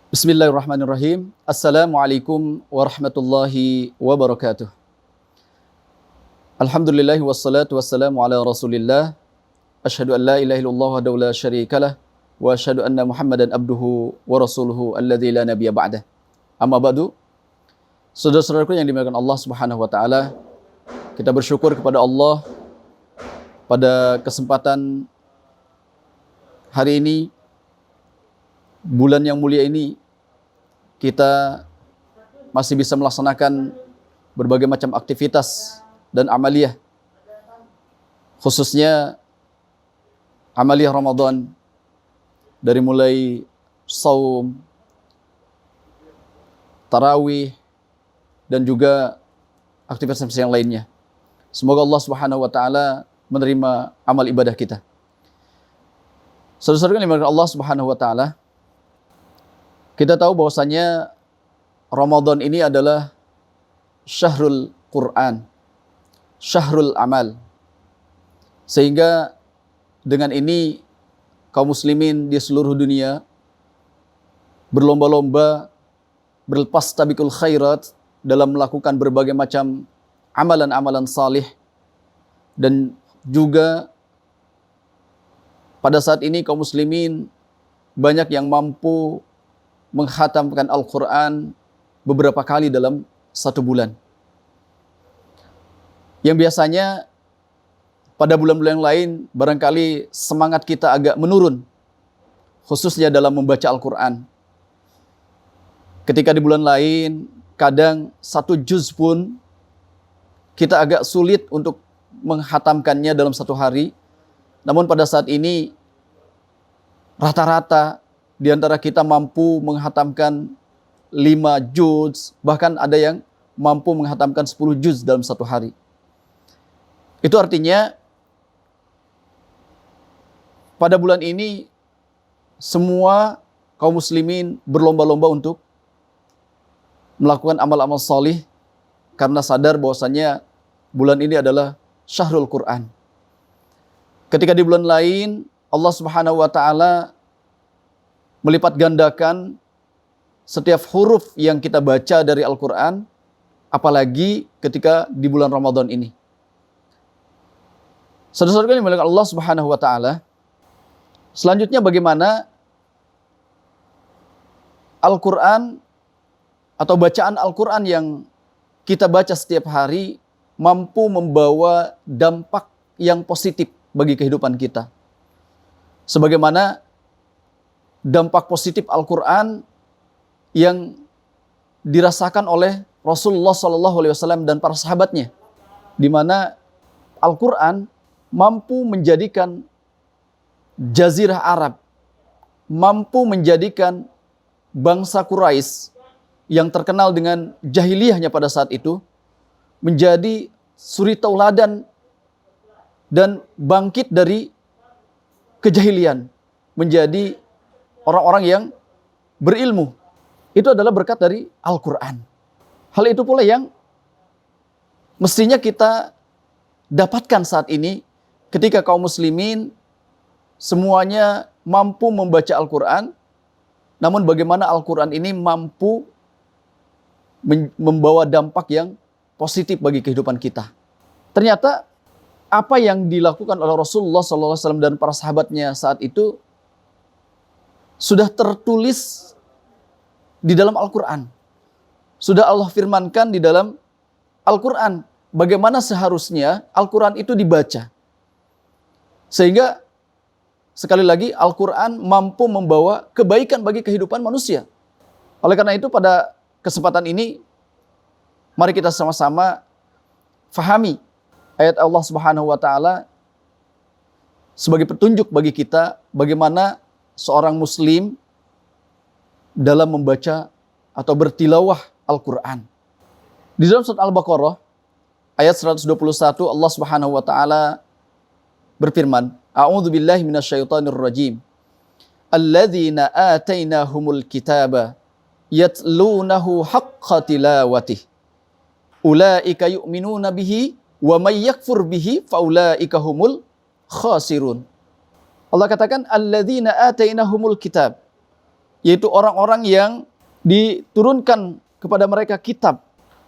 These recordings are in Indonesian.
Bismillahirrahmanirrahim. Assalamualaikum warahmatullahi wabarakatuh. Alhamdulillahi wassalatu wassalamu ala rasulillah. Asyhadu an la ilaha illallah wahdahu la syarikalah. Wa asyhadu anna Muhammadan abduhu wa rasuluhu alladzi la nabiyya ba'dah. Amma ba'du. Saudara-saudaraku yang dimuliakan Allah Subhanahu wa taala, kita bersyukur kepada Allah pada kesempatan hari ini, bulan yang mulia ini, kita masih bisa melaksanakan berbagai macam aktivitas dan amaliyah, khususnya amaliyah Ramadan, dari mulai saum, tarawih, dan juga aktivitas yang lainnya. Semoga Allah Subhanahu wa taala menerima amal ibadah kita. Saudara-saudara yang dimuliakan Allah Subhanahu wa taala, kita tahu bahwasanya Ramadan ini adalah syahrul Quran, syahrul amal. Sehingga dengan ini kaum muslimin di seluruh dunia berlomba-lomba, berlepas tabikul khairat dalam melakukan berbagai macam amalan-amalan salih. Dan juga pada saat ini kaum muslimin banyak yang mampu menghatamkan Al-Quran beberapa kali dalam satu bulan. Yang biasanya pada bulan-bulan yang lain barangkali semangat kita agak menurun, khususnya dalam membaca Al-Quran. Ketika di bulan lain kadang satu juz pun kita agak sulit untuk menghatamkannya dalam satu hari. Namun pada saat ini rata-rata di antara kita mampu menghatamkan 5 juz, bahkan ada yang mampu menghatamkan 10 juz dalam satu hari. Itu artinya pada bulan ini semua kaum muslimin berlomba-lomba untuk melakukan amal-amal salih karena sadar bahwasanya bulan ini adalah syahrul Quran. Ketika di bulan lain Allah Subhanahu wa taala melipat gandakan setiap huruf yang kita baca dari Al-Quran, apalagi ketika di bulan Ramadan ini. Saudara-saudara yang dimuliakan Allah Subhanahu wa taala, selanjutnya bagaimana Al-Quran atau bacaan Al-Quran yang kita baca setiap hari mampu membawa dampak yang positif bagi kehidupan kita. Sebagaimana dampak positif Al-Quran yang dirasakan oleh Rasulullah SAW dan para sahabatnya, di mana Al-Quran mampu menjadikan Jazirah Arab, mampu menjadikan bangsa Quraisy yang terkenal dengan jahiliyahnya pada saat itu menjadi suri tauladan dan bangkit dari kejahilian menjadi orang-orang yang berilmu. Itu adalah berkat dari Al-Quran. Hal itu pula yang mestinya kita dapatkan saat ini ketika kaum muslimin semuanya mampu membaca Al-Quran, namun bagaimana Al-Quran ini mampu membawa dampak yang positif bagi kehidupan kita. Ternyata apa yang dilakukan oleh Rasulullah SAW dan para sahabatnya saat itu sudah tertulis di dalam Al-Quran. Sudah Allah firmankan di dalam Al-Quran bagaimana seharusnya Al-Quran itu dibaca. Sehingga sekali lagi Al-Quran mampu membawa kebaikan bagi kehidupan manusia. Oleh karena itu pada kesempatan ini mari kita sama-sama fahami ayat Allah Subhanahu wa taala sebagai petunjuk bagi kita bagaimana seorang muslim dalam membaca atau bertilawah Al-Quran. Di dalam surat Al-Baqarah ayat 121 Allah Subhanahu wa taala berfirman, A'udzubillahi minasyaitonirrajim. Alladzina atainahumul kitaba yatlunahu haqqa tilawatih. Ulaika yu'minuna bihi wa may yakfur bihi faulaika humul khasirun. Allah katakan alladzina atainahumul kitab. yaitu orang-orang yang diturunkan kepada mereka kitab,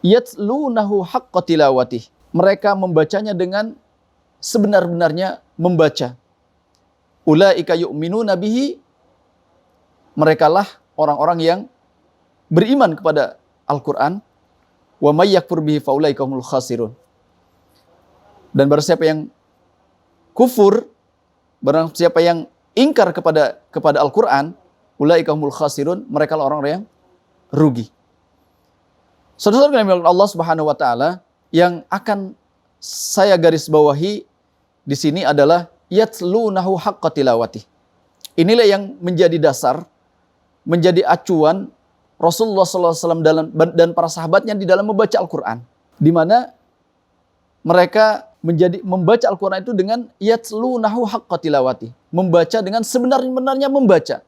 yatlunahu haqqa tilawatih. Mereka membacanya dengan sebenar-benarnya membaca. Ulaika yu'minuna bihi. Merekalah orang-orang yang beriman kepada Al-Quran. Wa may yakfur bihi faulaika humul khasirun. Dan barang siapa yang kufur, barang siapa yang ingkar kepada Al-Quran, ulaika humul khasirun, mereka lah orang-orang yang rugi. Saudara-saudara yang dimuliakan Allah Subhanahu wa taala, yang akan saya garis bawahi di sini adalah yatlunahu haqqa tilawati. Inilah yang menjadi dasar, menjadi acuan Rasulullah SAW dan para sahabatnya di dalam membaca Al-Quran. Di mana mereka membaca Al-Quran itu dengan yatlunahu haqqa tilawati. Membaca dengan sebenar-benarnya membaca.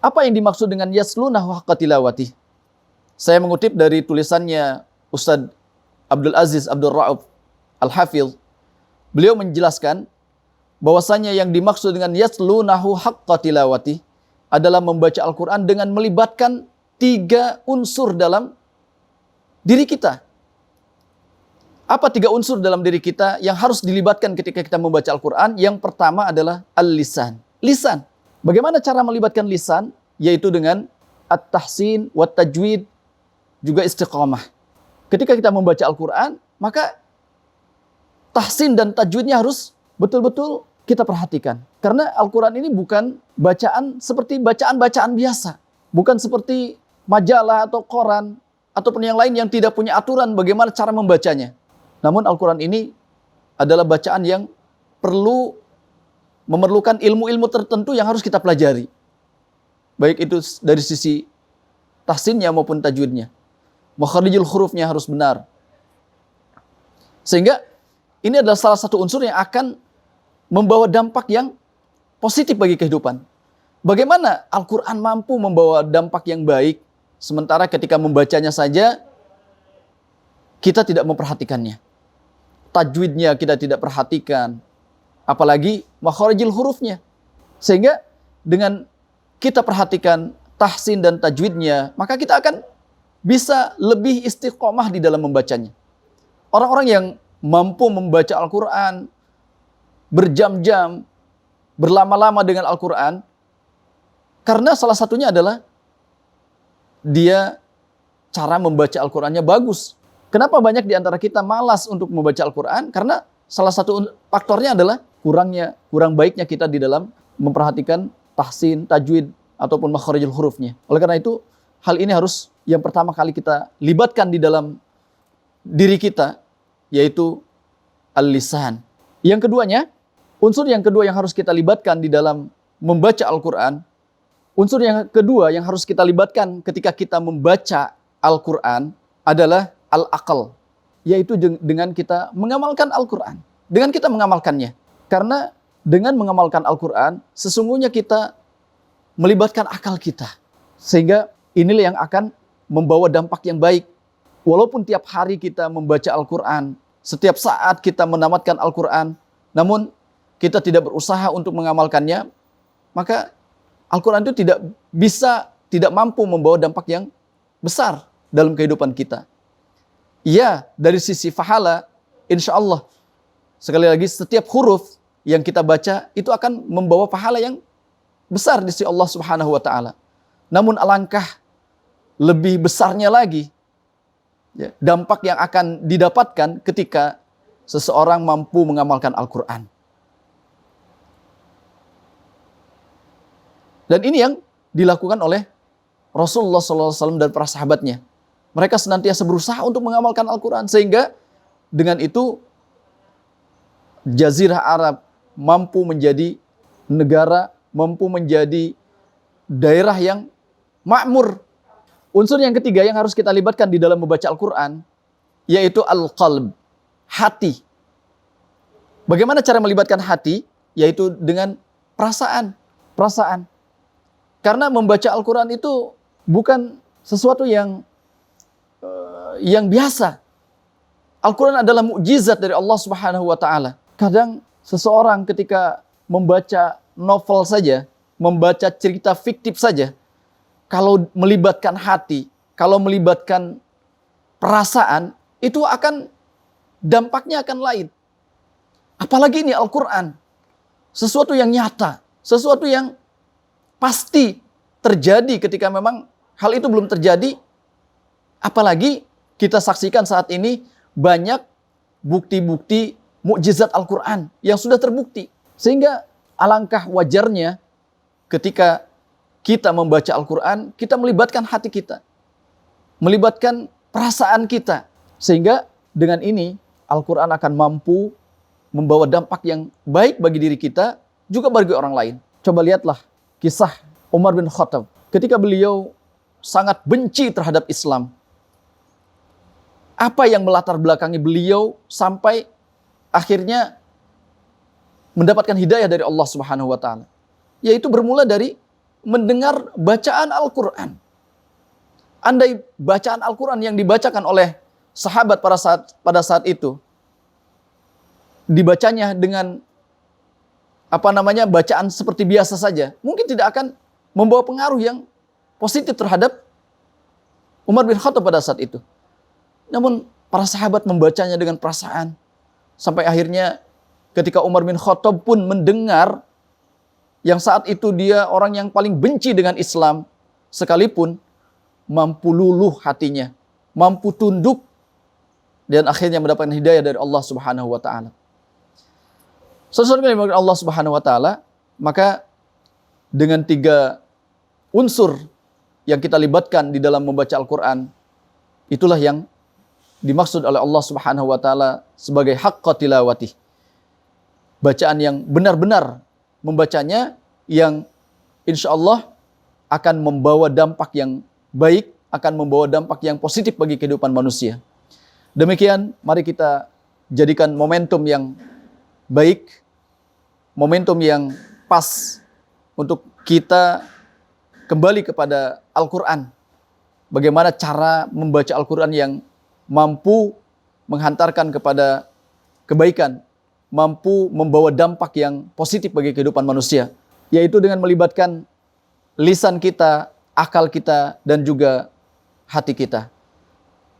Apa yang dimaksud dengan yatlunahu haqqa tilawati? Saya mengutip dari tulisannya Ustadz Abdul Aziz Abdul Ra'uf Al-Hafidh. Beliau menjelaskan bahwasanya yang dimaksud dengan yatlunahu haqqa tilawati adalah membaca Al-Quran dengan melibatkan 3 unsur dalam diri kita. Apa 3 unsur dalam diri kita yang harus dilibatkan ketika kita membaca Al-Quran? Yang pertama adalah al-lisan. Lisan. Bagaimana cara melibatkan lisan? Yaitu dengan at-tahsin, wat-tajwid, juga istiqamah. Ketika kita membaca Al-Quran, maka tahsin dan tajwidnya harus betul-betul kita perhatikan. Karena Al-Quran ini bukan bacaan seperti bacaan-bacaan biasa. Bukan seperti majalah atau koran, ataupun yang lain yang tidak punya aturan bagaimana cara membacanya. Namun Al-Quran ini adalah bacaan yang memerlukan ilmu-ilmu tertentu yang harus kita pelajari. Baik itu dari sisi tahsinnya maupun tajwidnya. Makharijul hurufnya harus benar. Sehingga ini adalah salah satu unsur yang akan membawa dampak yang positif bagi kehidupan. Bagaimana Al-Quran mampu membawa dampak yang baik, sementara ketika membacanya saja, kita tidak memperhatikannya. Tajwidnya kita tidak perhatikan. Apalagi makharijul hurufnya. Sehingga dengan kita perhatikan tahsin dan tajwidnya, maka kita akan bisa lebih istiqomah di dalam membacanya. Orang-orang yang mampu membaca Al-Quran berjam-jam, berlama-lama dengan Al-Quran, karena salah satunya adalah dia cara membaca Al-Qurannya bagus. Kenapa banyak di antara kita malas untuk membaca Al-Quran? Karena salah satu faktornya adalah kurang baiknya kita di dalam memperhatikan tahsin, tajwid, ataupun makharijul hurufnya. Oleh karena itu, hal ini harus yang pertama kali kita libatkan di dalam diri kita, yaitu al-lisan. Yang keduanya, unsur yang kedua yang harus kita libatkan di dalam membaca Al-Quran, unsur yang kedua yang harus kita libatkan ketika kita membaca Al-Quran adalah al-aqal, yaitu dengan kita mengamalkan Al-Quran, dengan kita mengamalkannya. Karena dengan mengamalkan Al-Quran, sesungguhnya kita melibatkan akal kita. Sehingga inilah yang akan membawa dampak yang baik. Walaupun tiap hari kita membaca Al-Quran, setiap saat kita menamatkan Al-Quran, namun kita tidak berusaha untuk mengamalkannya, maka Al-Quran itu tidak mampu membawa dampak yang besar dalam kehidupan kita. Ya, dari sisi pahala, insya Allah, sekali lagi setiap huruf yang kita baca itu akan membawa pahala yang besar di sisi Allah Subhanahu wa taala. Namun alangkah lebih besarnya lagi ya, dampak yang akan didapatkan ketika seseorang mampu mengamalkan Al-Quran. Dan ini yang dilakukan oleh Rasulullah SAW dan para sahabatnya. Mereka senantiasa berusaha untuk mengamalkan Al-Quran. Sehingga dengan itu Jazirah Arab mampu menjadi negara, mampu menjadi daerah yang makmur. Unsur yang ketiga yang harus kita libatkan di dalam membaca Al-Quran, yaitu al-qalb, hati. Bagaimana cara melibatkan hati? Yaitu dengan perasaan. Karena membaca Al-Quran itu bukan sesuatu yang biasa. Al-Quran adalah mukjizat dari Allah Subhanahu wa taala. Kadang seseorang ketika membaca novel saja, membaca cerita fiktif saja, kalau melibatkan hati, kalau melibatkan perasaan, itu akan dampaknya akan lain. Apalagi ini Al-Quran. Sesuatu yang nyata, sesuatu yang pasti terjadi ketika memang hal itu belum terjadi. Apalagi kita saksikan saat ini banyak bukti-bukti mukjizat Al-Quran yang sudah terbukti. Sehingga alangkah wajarnya ketika kita membaca Al-Quran, kita melibatkan hati kita, melibatkan perasaan kita. Sehingga dengan ini Al-Quran akan mampu membawa dampak yang baik bagi diri kita, juga bagi orang lain. Coba lihatlah kisah Umar bin Khattab. Ketika beliau sangat benci terhadap Islam, apa yang melatar belakangi beliau sampai akhirnya mendapatkan hidayah dari Allah Subhanahu wa taala? Yaitu bermula dari mendengar bacaan Al-Quran. Andai bacaan Al-Quran yang dibacakan oleh sahabat pada saat itu dibacanya dengan bacaan seperti biasa saja, mungkin tidak akan membawa pengaruh yang positif terhadap Umar bin Khattab pada saat itu. Namun para sahabat membacanya dengan perasaan, sampai akhirnya ketika Umar bin Khattab pun mendengar, yang saat itu dia orang yang paling benci dengan Islam sekalipun, mampu luluh hatinya, mampu tunduk, dan akhirnya mendapatkan hidayah dari Allah Subhanahu wa taala. Sesuatu yang dimiliki Allah Subhanahu wa taala, maka dengan 3 unsur yang kita libatkan di dalam membaca Al-Quran, itulah yang dimaksud oleh Allah Subhanahu wa taala sebagai haqqa tilawati. Bacaan yang benar-benar membacanya, yang insya Allah akan membawa dampak yang baik, akan membawa dampak yang positif bagi kehidupan manusia. Demikian, mari kita jadikan momentum yang baik, momentum yang pas untuk kita kembali kepada Al-Quran. Bagaimana cara membaca Al-Quran yang mampu menghantarkan kepada kebaikan, mampu membawa dampak yang positif bagi kehidupan manusia, yaitu dengan melibatkan lisan kita, akal kita, dan juga hati kita.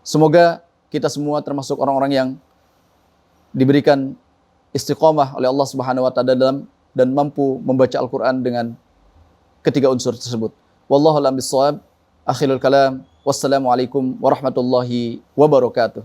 Semoga kita semua termasuk orang-orang yang diberikan istiqomah oleh Allah Subhanahu wa taala dan mampu membaca Al-Quran dengan 3 unsur tersebut. Wallahu a'lam bishawab. Akhirul kalam. Wassalamualaikum warahmatullahi wabarakatuh.